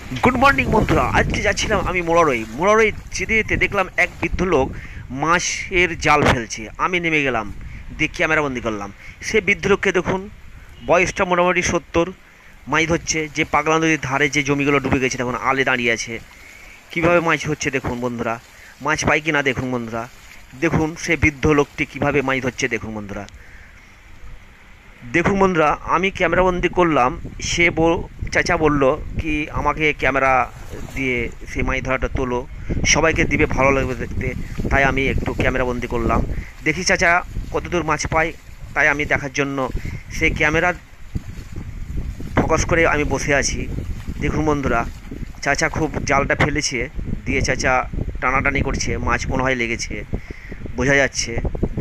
Good morning বন্ধুরা। আজকে যাচ্ছিলাম আমি মোরারই যেতে যেতে দেখলাম এক বৃদ্ধ লোক মাছের জাল ফেলছে। আমি নেমে গেলাম, দিয়ে ক্যামেরাবন্দি করলাম। সে বৃদ্ধ লোককে দেখুন, বয়সটা মোটামুটি 70। মাছ ধরছে, যে পাগলা নদীর ধারে যে জমিগুলো ডুবে গেছে দেখুন, আলে দাঁড়িয়ে আছে। কীভাবে মাছ হচ্ছে দেখুন বন্ধুরা, মাছ পাই কি না দেখুন বন্ধুরা। দেখুন সে বৃদ্ধ লোকটি কীভাবে মাছ ধরছে দেখুন বন্ধুরা। দেখুন বন্ধুরা, আমি ক্যামেরাবন্দি করলাম। চাচা বলল কি আমাকে ক্যামেরা দিয়ে সেই মাছ ধরাটা তোলো, সবাইকে দিবে, ভালো লাগবে দেখতে। তাই আমি একটু ক্যামেরাবন্দি করলাম। দেখি চাচা কতদূর মাছ পায়, তাই আমি দেখার জন্য সেই ক্যামেরা ফোকাস করে আমি বসে আছি। দেখুন বন্ধুরা, চাচা খুব জালটা ফেলেছে, দিয়ে চাচা টানাটানি করছে, মাছ মনে হয় লেগেছে, বোঝা যাচ্ছে।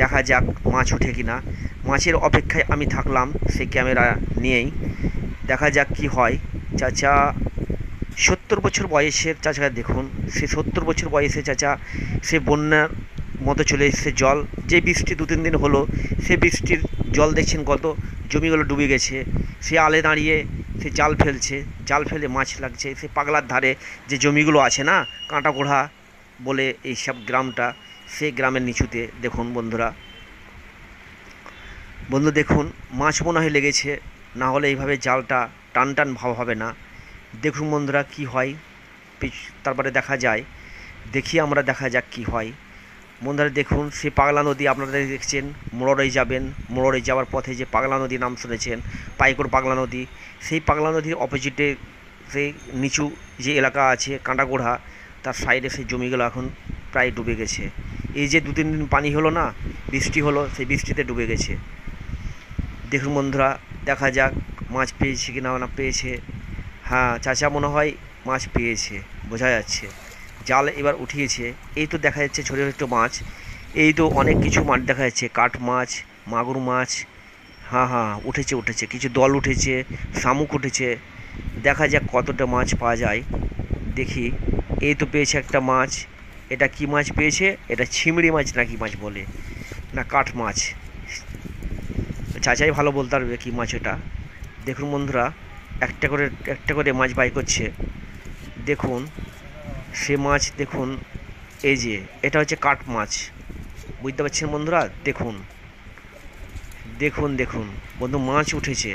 দেখা যাক মাছ ওঠে কি না। মাছের অপেক্ষায় আমি থাকলাম সেই ক্যামেরা নিয়েই, দেখা যাক কি হয়। চাচা 70 বছর বয়সের চাচা, দেখুন সে 70 বছর বয়সে চাচা, সে বন্যার মতো চলে এসেছে জল। যে বৃষ্টি 2-3 দিন হলো, সে বৃষ্টির জল দেখছেন কত, জমিগুলো ডুবে গেছে। সে আলে দাঁড়িয়ে সে জাল ফেলছে, জাল ফেলে মাছ লাগছে। সে পাগলার ধারে যে জমিগুলো আছে না, কাঁটাগোড়া বলে এইসব গ্রামটা, সেই গ্রামের নিচুতে দেখুন বন্ধুরা। দেখুন মাছ মনে হয় লেগেছে, না হলে এইভাবে জালটা টান টান ভাব হবে না। দেখুন বন্ধুরা কি হয়, তারপরে দেখা যায়। দেখা যাক কি হয়। বন্ধুরা দেখুন সে পাগলা নদী, আপনারা দেখছেন মোরড়ই যাবেন, মোরড়ই যাওয়ার পথে যে পাগলা নদী নাম শুনেছেন, পাইকর পাগলা নদী, সেই পাগলা নদীর অপোজিটে সেই নিচু যে এলাকা আছে কাঁটাগোড়া, তার সাইডে সেই জমিগুলো এখন প্রায় ডুবে গেছে। এই যে 2-3 দিন পানি হলো না, বৃষ্টি হলো, সেই বৃষ্টিতে ডুবে গেছে। দেখুন বন্ধুরা, দেখা যাক মাছ পেয়েছে কি না, না পেয়েছে। হ্যাঁ, চাচা মনে হয় মাছ পেয়েছে, বোঝা যাচ্ছে। জাল এবার উঠিয়েছে। এই তো দেখা যাচ্ছে ছোটো ছোটো মাছ, এই তো অনেক কিছু মাছ দেখা যাচ্ছে, কাঠ মাছ, মাগুর মাছ। হ্যাঁ হ্যাঁ, উঠেছে, কিছু দল উঠেছে, শামুক উঠেছে। দেখা যাক কতটা মাছ পাওয়া যায়, দেখি। এই তো পেয়েছে একটা মাছ। এটা কি মাছ পেয়েছে, এটা ছিমড়ি মাছ না কি মাছ বলে, না কাঠ মাছ, চাচাই ভালো বলতে পারবে কী মাছ এটা। দেখুন বন্ধুরা, একটা করে মাছ বাই করছে। দেখুন সে মাছ, দেখুন এই যে এটা হচ্ছে কাঠ মাছ, বুঝতে পারছেন বন্ধুরা। দেখুন দেখুন দেখুন বন্ধু, মাছ উঠেছে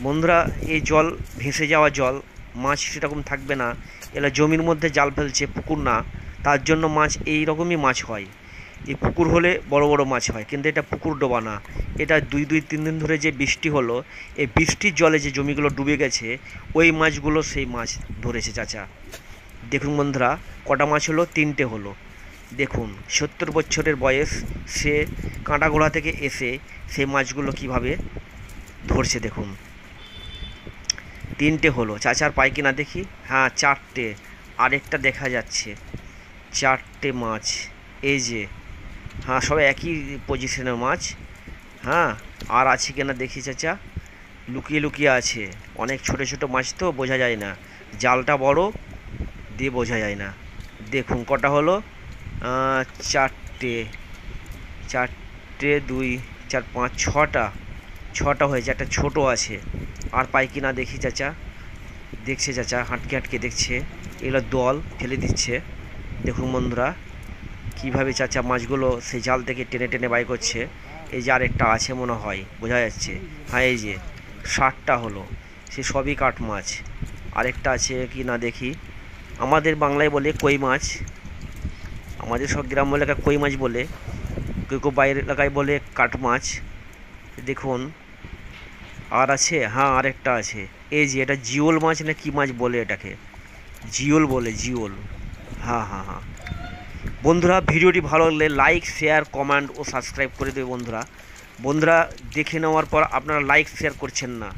বন্ধুরা। এই জল ভেসে যাওয়া জল, মাছ সেরকম থাকবে না। এরা জমির মধ্যে জাল ফেলছে, পুকুর না, তার জন্য মাছ এই রকমই মাছ হয়। এই পুকুর হলে বড় বড় মাছ হয়, কিন্তু এটা পুকুর ডোবা না। এটা 2-3 দিন ধরে যে বৃষ্টি হলো, এই বৃষ্টির জলে যে জমিগুলো ডুবে গেছে, ওই মাছগুলো সেই মাছ ধরেছে চাচা। দেখুন বন্ধুরা, কটা মাছ হলো, 3টে হলো। দেখুন 70 বছরের বয়স, সে কাঁটাগোড়া থেকে এসে সেই মাছগুলো কিভাবে ধরছে দেখুন। 3টে হলো, চাচার পায় কিনা দেখি। হ্যাঁ 4টে, আরেকটা দেখা যাচ্ছে। 4টে মাছ, এই যে। হ্যাঁ, সবাই একই পজিশনের মাছ। হ্যাঁ, আর আছে কিনা দেখি চাচা। লুকিয়ে লুকিয়ে আছে, অনেক ছোট ছোট মাছ তো বোঝা যায় না, জালটা বড় দিয়ে বোঝা যায় না। দেখুন কটা হলো, 4টে, 4টে 2 4 5 ছটা হয়েছে, একটা ছোট আছে। আর পাই কিনা দেখি চাচা। দেখছে চাচা, হাঁটকে হাঁটকে দেখছে, এগুলো দল ফেলে দিচ্ছে। দেখুন বন্ধুরা কীভাবে চাচা মাছগুলো সেই জাল থেকে টেনে টেনে বাই করছে। এই যে আরেকটা আছে মনে হয়, বোঝা যাচ্ছে। হ্যাঁ এই যে 60টা হলো, সে সবই কাঠ মাছ। আরেকটা আছে কি না দেখি। আমাদের বাংলায় বলে কই মাছ, আমাদের সব গ্রাম এলাকায় কই মাছ বলে, কেউ কেউ বাইরের এলাকায় বলে কাঠ মাছ। দেখুন আর আছে, হ্যাঁ আরেকটা আছে। এই যে এটা জিওল মাছ না কি মাছ বলে, এটাকে জিওল বলে, জিওল। হ্যাঁ হ্যাঁ হ্যাঁ বন্ধুরা, ভিডিওটি ভালো লাগলে লাইক, শেয়ার, কমেন্ট ও সাবস্ক্রাইব করে দেবে বন্ধুরা। দেখে নেওয়ার পর আপনারা লাইক শেয়ার করছেন না।